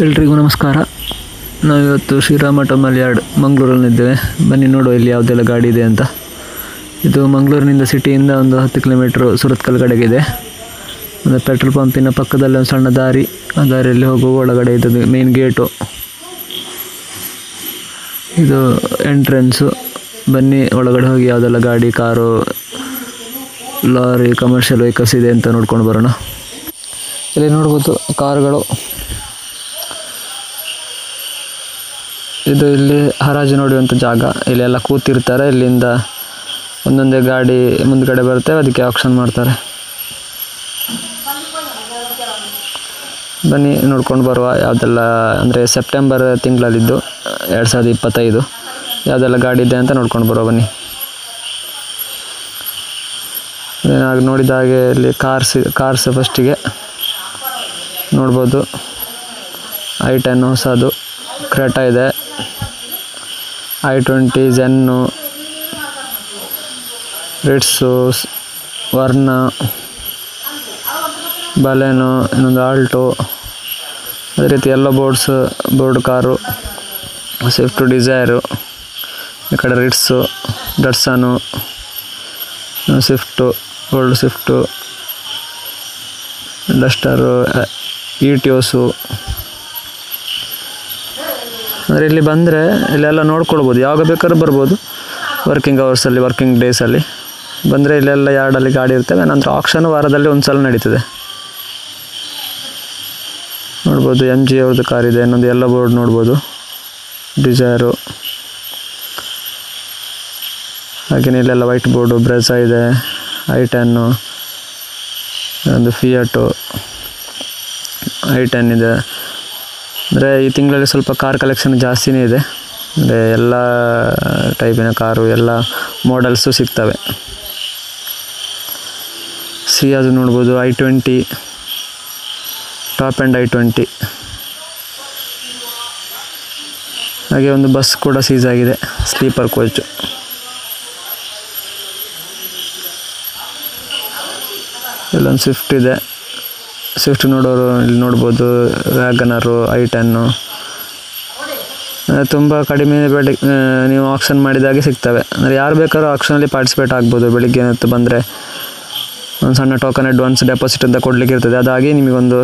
ಎಲ್ರಿಗೂ ನಮಸ್ಕಾರ. ನಾವಿವತ್ತು ಶ್ರೀರಾಮ ಟರ್ಮಿನಲ್ ಯಾರ್ಡ್ ಮಂಗಳೂರಲ್ಲಿದ್ದೇವೆ. ಬನ್ನಿ ನೋಡುವ ಇಲ್ಲಿ ಯಾವುದೆಲ್ಲ ಗಾಡಿ ಇದೆ ಅಂತ. ಇದು ಮಂಗಳೂರಿನಿಂದ ಸಿಟಿಯಿಂದ ಒಂದು 10 ಕಿಲೋಮೀಟ್ರ್ ಸುರತ್ಕಲ್ ಕಡೆಗಿದೆ. ಒಂದು ಪೆಟ್ರೋಲ್ ಪಂಪಿನ ಪಕ್ಕದಲ್ಲಿ ಒಂದು ಸಣ್ಣ ದಾರಿ, ಆ ದಾರಿಯಲ್ಲಿ ಹೋಗುವ ಒಳಗಡೆ ಇದು ಮೇನ್ ಗೇಟು, ಇದು ಎಂಟ್ರೆನ್ಸು. ಬನ್ನಿ ಒಳಗಡೆ ಹೋಗಿ ಯಾವುದೆಲ್ಲ ಗಾಡಿ, ಕಾರು, ಲಾರಿ, ಕಮರ್ಷಿಯಲ್ ವೆಹಿಕಲ್ಸ್ ಇದೆ ಅಂತ ನೋಡ್ಕೊಂಡು ಬರೋಣ. ಇಲ್ಲಿ ನೋಡ್ಬೋದು ಕಾರುಗಳು. ಇದು ಇಲ್ಲಿ ಹರಾಜು ನೋಡುವಂಥ ಜಾಗ. ಇಲ್ಲೆಲ್ಲ ಕೂತಿರ್ತಾರೆ. ಇಲ್ಲಿಂದ ಒಂದೊಂದೇ ಗಾಡಿ ಮುಂದ್ಗಡೆ ಬರುತ್ತೆ, ಅದಕ್ಕೆ ಆಕ್ಷನ್ ಮಾಡ್ತಾರೆ. ಬನ್ನಿ ನೋಡ್ಕೊಂಡು ಬರುವ ಯಾವುದೆಲ್ಲ, ಅಂದರೆ ಸೆಪ್ಟೆಂಬರ್ ತಿಂಗಳಲ್ಲಿದ್ದು 2025 ಯಾವುದೆಲ್ಲ ಗಾಡಿ ಇದೆ ಅಂತ ನೋಡ್ಕೊಂಡು ಬರುವ. ಬನ್ನಿ. ಏನಾಗಿ ನೋಡಿದ ಹಾಗೆ ಇಲ್ಲಿ ಕಾರ್ಸ್ ಫಸ್ಟಿಗೆ ನೋಡ್ಬೋದು. i10 ಹೊಸದು, ಕ್ರೆಟಾ ಇದೆ, i20, ಝೆನ್ನು, ರಿಟ್ಸು, ವರ್ನ, ಬಲೆನೋ, ಇನ್ನೊಂದು ಆಲ್ಟೋ, ಅದೇ ರೀತಿ ಎಲ್ಲೋ ಬೋರ್ಡ್ ಕಾರು, ಸ್ವಿಫ್ಟು ಡಿಸೈರು, ಈ ಕಡೆ ರಿಟ್ಸು, ಡಟ್ಸನು, ಸ್ವಿಫ್ಟು, ಓಲ್ಡ್ ಸ್ವಿಫ್ಟು, ಡಸ್ಟರು, ಇಟಿಯೋಸು. ಅಂದರೆ ಇಲ್ಲಿ ಬಂದರೆ ಇಲ್ಲೆಲ್ಲ ನೋಡ್ಕೊಳ್ಬೋದು, ಯಾವಾಗ ಬೇಕಾದ್ರೂ ಬರ್ಬೋದು. ವರ್ಕಿಂಗ್ ಅವರ್ಸಲ್ಲಿ, ವರ್ಕಿಂಗ್ ಡೇಸಲ್ಲಿ ಬಂದರೆ ಇಲ್ಲೆಲ್ಲ ಯಾರ್ಡಲ್ಲಿ ಗಾಡಿ ಇರ್ತವೆ. ನಂತರ ಆಕ್ಷನ್ ವಾರದಲ್ಲಿ ಒಂದು ಸಲ ನಡೀತದೆ. ನೋಡ್ಬೋದು MG ಅವ್ರದ್ದು ಕಾರ್ ಇದೆ. ಇನ್ನೊಂದು ಎಲ್ಲೋ ಬೋರ್ಡ್ ನೋಡ್ಬೋದು, ಡಿಸೈರು. ಹಾಗೆಯೇ ಇಲ್ಲೆಲ್ಲ ವೈಟ್ ಬೋರ್ಡು, ಬ್ರೆಝಾ ಇದೆ, i10, ಒಂದು ಫಿಯಟು i10 ಇದೆ. ಅಂದರೆ ಈ ತಿಂಗಳಲ್ಲಿ ಸ್ವಲ್ಪ ಕಾರ್ ಕಲೆಕ್ಷನ್ ಜಾಸ್ತಿನೇ ಇದೆ. ಅಂದರೆ ಎಲ್ಲ ಟೈಪಿನ ಕಾರು, ಎಲ್ಲ ಮಾಡೆಲ್ಸು ಸಿಗ್ತವೆ. ಸಿಯಾಜ್ ನೋಡ್ಬೋದು, i20, ಟಾಪ್ ಆ್ಯಂಡ್ i20. ಹಾಗೆ ಒಂದು ಬಸ್ ಕೂಡ ಸೀಸ್ ಆಗಿದೆ, ಸ್ಲೀಪರ್ ಕೋಚು. ಇಲ್ಲೊಂದು ಸ್ವಿಫ್ಟ್ ಇದೆ. ಸ್ವಿಫ್ಟ್ ನೋಡೋರು ಇಲ್ಲಿ ನೋಡ್ಬೋದು. ವ್ಯಾಗನರು, i10 ತುಂಬ ಕಡಿಮೆ ಬೆಲೆ ನೀವು ಆಕ್ಷನ್ ಮಾಡಿದಾಗೆ ಸಿಗ್ತವೆ. ಅಂದರೆ ಯಾರು ಬೇಕಾದ್ರೂ ಆಕ್ಷನಲ್ಲಿ ಪಾರ್ಟಿಸಿಪೇಟ್ ಆಗ್ಬೋದು. ಬೆಳಿಗ್ಗೆ ಹೊತ್ತು ಬಂದರೆ ಒಂದು ಸಣ್ಣ ಟೋಕನ್ ಅಡ್ವಾನ್ಸ್ ಡೆಪಾಸಿಟ್ ಅಂತ ಕೊಡಲಿಕ್ಕೆ ಇರ್ತದೆ. ಅದಾಗಿ ನಿಮಗೊಂದು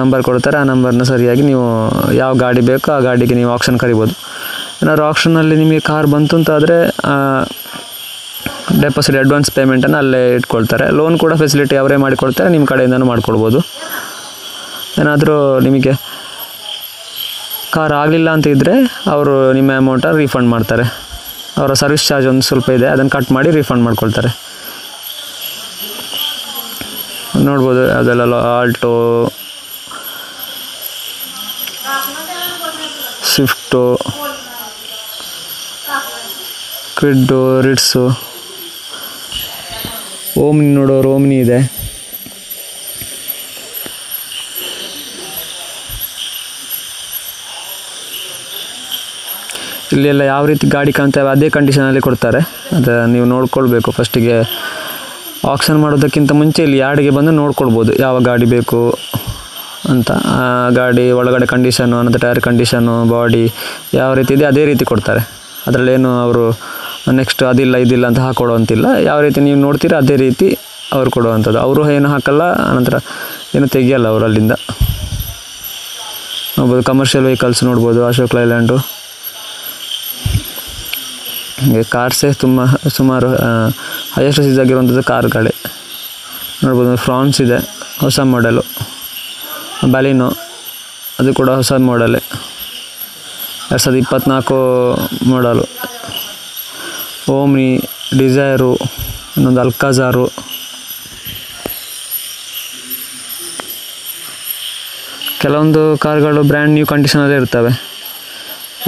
ನಂಬರ್ ಕೊಡ್ತಾರೆ. ಆ ನಂಬರ್ನ ಸರಿಯಾಗಿ ನೀವು ಯಾವ ಗಾಡಿ ಬೇಕೋ ಆ ಗಾಡಿಗೆ ನೀವು ಆಕ್ಷನ್ ಕರಿಬೋದು. ಏನಾದ್ರು ಆಕ್ಷನಲ್ಲಿ ನಿಮಗೆ ಕಾರ್ ಬಂತು ಅಂತಾದರೆ ಡೆಪಾಸಿಟ್ ಅಡ್ವಾನ್ಸ್ ಪೇಮೆಂಟನ್ನು ಅಲ್ಲೇ ಇಟ್ಕೊಳ್ತಾರೆ. ಲೋನ್ ಕೂಡ ಫೆಸಿಲಿಟಿ ಅವರೇ ಮಾಡಿಕೊಡ್ತಾರೆ, ನಿಮ್ಮ ಕಡೆಯಿಂದನೂ ಮಾಡ್ಕೊಳ್ಬೋದು. ಏನಾದರೂ ನಿಮಗೆ ಕಾರ್ ಆಗಲಿಲ್ಲ ಅಂತ ಇದ್ದರೆ ಅವರು ನಿಮ್ಮ ಅಮೌಂಟನ್ನು ರೀಫಂಡ್ ಮಾಡ್ತಾರೆ. ಅವರ ಸರ್ವಿಸ್ ಚಾರ್ಜ್ ಒಂದು ಸ್ವಲ್ಪ ಇದೆ, ಅದನ್ನು ಕಟ್ ಮಾಡಿ ರೀಫಂಡ್ ಮಾಡ್ಕೊಳ್ತಾರೆ. ನೋಡ್ಬೋದು ಅದೆಲ್ಲ ಆಲ್ಟೋ, ಸ್ವಿಫ್ಟು, ಕ್ವಿಡ್ಡು, ರಿಟ್ಸು, ಓಮ್ನಿ ನೋಡೋರು ಓಮ್ನಿ ಇದೆ. ಇಲ್ಲೆಲ್ಲ ಯಾವ ರೀತಿ ಗಾಡಿ ಕಾಣ್ತೇವೆ ಅದೇ ಕಂಡೀಷನಲ್ಲಿ ಕೊಡ್ತಾರೆ. ಅದು ನೀವು ನೋಡ್ಕೊಳ್ಬೇಕು. ಫಸ್ಟಿಗೆ ಆಕ್ಷನ್ ಮಾಡೋದಕ್ಕಿಂತ ಮುಂಚೆ ಇಲ್ಲಿ ಯಾರ್ಡಿಗೆ ಬಂದು ನೋಡ್ಕೊಳ್ಬೋದು ಯಾವ ಗಾಡಿ ಬೇಕು ಅಂತ. ಆ ಗಾಡಿ ಒಳಗಡೆ ಕಂಡೀಷನು, ಅನ್ನೋದು ಟೈರ್ ಕಂಡೀಷನು, ಬಾಡಿ ಯಾವ ರೀತಿ ಇದೆ ಅದೇ ರೀತಿ ಕೊಡ್ತಾರೆ. ಅದರಲ್ಲೇನು ಅವರು ನೆಕ್ಸ್ಟ್ ಅದಿಲ್ಲ ಇದಿಲ್ಲ ಅಂತ ಹಾಕೊಡುವಂತಿಲ್ಲ. ಯಾವ ರೀತಿ ನೀವು ನೋಡ್ತೀರಾ ಅದೇ ರೀತಿ ಅವ್ರು ಕೊಡುವಂಥದ್ದು. ಅವರು ಏನು ಹಾಕಲ್ಲ, ಆನಂತರ ಏನು ತೆಗಿಯಲ್ಲ ಅವರು ಅಲ್ಲಿಂದ. ನೋಡ್ಬೋದು ಕಮರ್ಷಿಯಲ್ ವೆಹಿಕಲ್ಸ್ ನೋಡ್ಬೋದು, ಅಶೋಕ್ ಲೈಲ್ಯಾಂಡು. ಕಾರ್ಸೇ ಸುಮಾರು ಹೈಯೆಸ್ಟ್ ಸೀಸ್ ಆಗಿರುವಂಥದ್ದು ಕಾರ್ಗಳೇ ನೋಡ್ಬೋದು. ಫ್ರಾನ್ಸ್ ಇದೆ, ಹೊಸ ಮಾಡೆಲು. ಬಲಿನೋ, ಅದು ಕೂಡ ಹೊಸ ಮಾಡೆಲೇ, 2024 ಮಾಡಲು. ಓಮ್ನಿ, ಡಿಸೈರು, ಇನ್ನೊಂದು ಅಲ್ಕಾಜಾರು. ಕೆಲವೊಂದು ಕಾರ್ಗಳು ಬ್ರ್ಯಾಂಡ್ ನ್ಯೂ ಕಂಡೀಷನಲ್ಲೇ ಇರ್ತವೆ.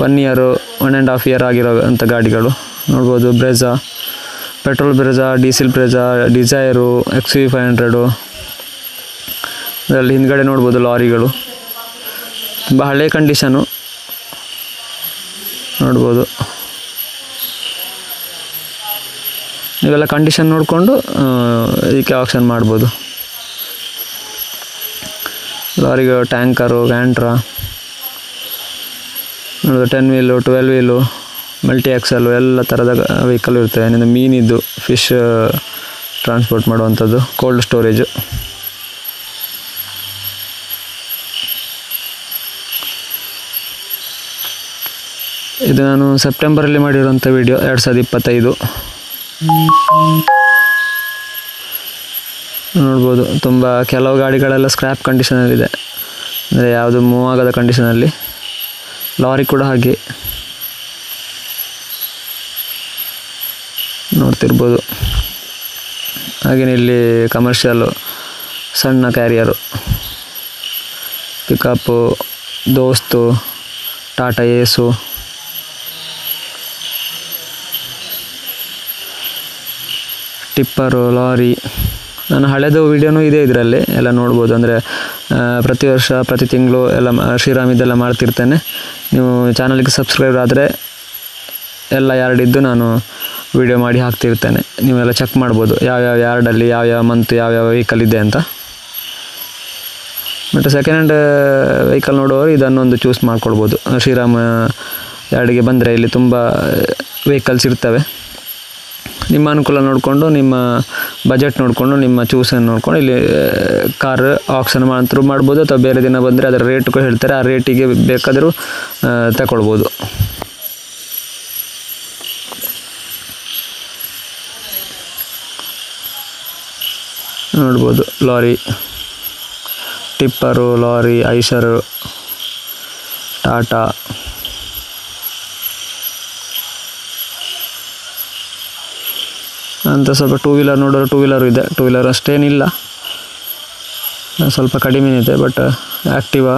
1 ಇಯರ್, 1.5 ಇಯರ್ ಆಗಿರೋ ಅಂಥ ಗಾಡಿಗಳು ನೋಡ್ಬೋದು. Brezza, petrol Brezza, diesel Brezza, Dzire, XV500. ಅದರಲ್ಲಿ ಹಿಂದ್ಗಡೆ ನೋಡ್ಬೋದು ಲಾರಿಗಳು, ತುಂಬ ಹಳೆ ಕಂಡೀಷನು ನೋಡ್ಬೋದು. ನೀವೆಲ್ಲ ಕಂಡೀಷನ್ ನೋಡಿಕೊಂಡು ಇದಕ್ಕೆ ಆಕ್ಷನ್ ಮಾಡ್ಬೋದು. ಲಾರಿಗಳು, ಟ್ಯಾಂಕರು, ವ್ಯಾಂಟ್ರಾ, ನೋಡೋದು 10 ವೀಲು 12 ವೀಲು ಮಲ್ಟಿ ಎಕ್ಸೆಲ್ ಎಲ್ಲ ಥರದ ವೆಹಿಕಲ್ ಇರ್ತವೆ. ಏನಿದೆ ಮೀನಿದ್ದು ಫಿಶ್ ಟ್ರಾನ್ಸ್ಪೋರ್ಟ್ ಮಾಡುವಂಥದ್ದು, ಕೋಲ್ಡ್ ಸ್ಟೋರೇಜು. ಇದು ನಾನು ಸೆಪ್ಟೆಂಬರಲ್ಲಿ ಮಾಡಿರೋಂಥ ವಿಡಿಯೋ 2025. ನೋಡ್ಬೋದು ತುಂಬ ಕೆಲವು ಗಾಡಿಗಳೆಲ್ಲ ಸ್ಕ್ರ್ಯಾಪ್ ಕಂಡೀಷನಲ್ಲಿದೆ, ಅಂದರೆ ಯಾವುದು ಮೂವ್ ಆಗದ ಕಂಡೀಷನಲ್ಲಿ. ಲಾರಿ ಕೂಡ ಹಾಗೆ ನೋಡ್ತಿರ್ಬೋದು. ಹಾಗೆಯೇ ಇಲ್ಲಿ ಕಮರ್ಷಿಯಲ್ಲು ಸಣ್ಣ ಕ್ಯಾರಿಯರು, ಪಿಕಪ್ಪು, ದೋಸ್ತು, ಟಾಟಾ ಏಸು, ಟಿಪ್ಪರು, ಲಾರಿ. ನಾನು ಹಳೆದು ವೀಡಿಯೋನೂ ಇದೆ ಇದರಲ್ಲಿ ಎಲ್ಲ ನೋಡ್ಬೋದು. ಅಂದರೆ ಪ್ರತಿ ವರ್ಷ ಪ್ರತಿ ತಿಂಗಳು ಎಲ್ಲ ಶ್ರೀರಾಮ್ ಇದೆಲ್ಲ ಮಾಡ್ತಿರ್ತೇನೆ. ನೀವು ಚಾನಲ್ಗೆ ಸಬ್ಸ್ಕ್ರೈಬ್ ಆದರೆ ಎಲ್ಲ ಯಾರ್ಡಿದ್ದು ನಾನು ವೀಡಿಯೋ ಮಾಡಿ ಹಾಕ್ತಿರ್ತೇನೆ. ನೀವೆಲ್ಲ ಚೆಕ್ ಮಾಡ್ಬೋದು ಯಾವ್ಯಾವ ಯಾರ್ಡಲ್ಲಿ ಯಾವ್ಯಾವ ಮಂತ್ ಯಾವ್ಯಾವ ವೆಹಿಕಲ್ ಇದೆ ಅಂತ. ಮತ್ತು ಸೆಕೆಂಡ್ ಹ್ಯಾಂಡ್ ವೆಹಿಕಲ್ ನೋಡುವವರು ಇದನ್ನೊಂದು ಚೂಸ್ ಮಾಡ್ಕೊಳ್ಬೋದು. ಶ್ರೀರಾಮ್ ಯಾರ್ಡಿಗೆ ಬಂದರೆ ಇಲ್ಲಿ ತುಂಬ ವೆಹಿಕಲ್ಸ್ ಇರ್ತವೆ. ನಿಮ್ಮ ಅನುಕೂಲ ನೋಡಿಕೊಂಡು, ನಿಮ್ಮ ಬಜೆಟ್ ನೋಡಿಕೊಂಡು, ನಿಮ್ಮ ಚೂಸನ್ನು ನೋಡ್ಕೊಂಡು ಇಲ್ಲಿ ಕಾರ್ ಆಕ್ಷನ್ ಅಂತರೂ ಮಾಡ್ಬೋದು, ಅಥವಾ ಬೇರೆ ದಿನ ಬಂದರೆ ಅದರ ರೇಟ್ ಕೂಡ ಹೇಳ್ತಾರೆ, ಆ ರೇಟಿಗೆ ಬೇಕಾದರೂ ತಗೊಳ್ಬೋದು. ನೋಡ್ಬೋದು ಲಾರಿ, ಟಿಪ್ಪರು, ಲಾರಿ, ಐಷರು, ಟಾಟಾ. ಅಂತ ಸ್ವಲ್ಪ ಟೂ ವೀಲರ್ ನೋಡೋರು ಟೂ ವೀಲರು ಇದೆ. ಅಷ್ಟೇನಿಲ್ಲ, ಸ್ವಲ್ಪ ಕಡಿಮೆ ಇದೆ. But Activa,